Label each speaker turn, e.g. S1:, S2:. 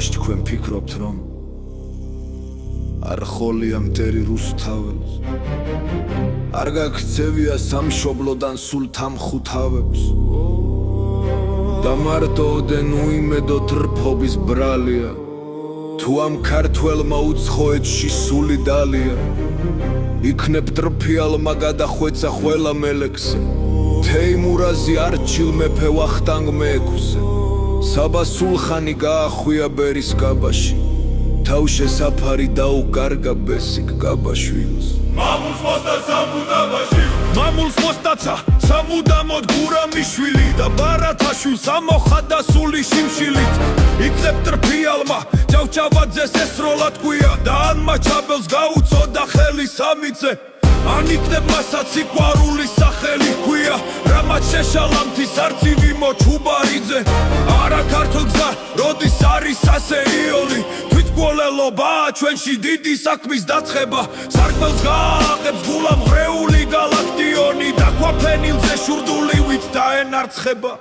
S1: მაშ თქვენ ფიქრობთ რომ არ ხოლია მტერი რუსთავებს არ გაქცევია სამშობლოდან სულ თამხუთავებს და მარტოდენ უიმედოთ რფობის ბრალია თუ ამ ქართველმა უცხოეთში სული დალია იქნებ ტრფიალმა გადახვეცა ყველა მელექსე თეიმურაზი არჩილ მეფე ვახტანგ მეექვსე საბა სულხანი გაახვია ბერის კაბაში თავშე საფარი დაუკარგა ბესიკ კაბაშვილს მამულს მოსტაცა სამუდამოდ გურამიშვილი და ბარათაშვილს ამოხადა სული შიმშილით იქნებ ტრფიალმა ჭავჭავაძეს ესროლად კვია და ანმა ჩაბელს გაუწოდა ხელი სამიძე ან იქნებ მასაც სიყვარულის სახელი ქვია რამაც შეშალამთის არწივი მოჩუბარიძე არა ქართულ გზა როდის არის ასე იოლი თვითმკვლელობაა ჩვენში დიდი საქმის დაწყება სარკმელს გააღებს გულამ ხრეული გალაქტიონი და ქვაფენილზე შურდულივით დაენარცხება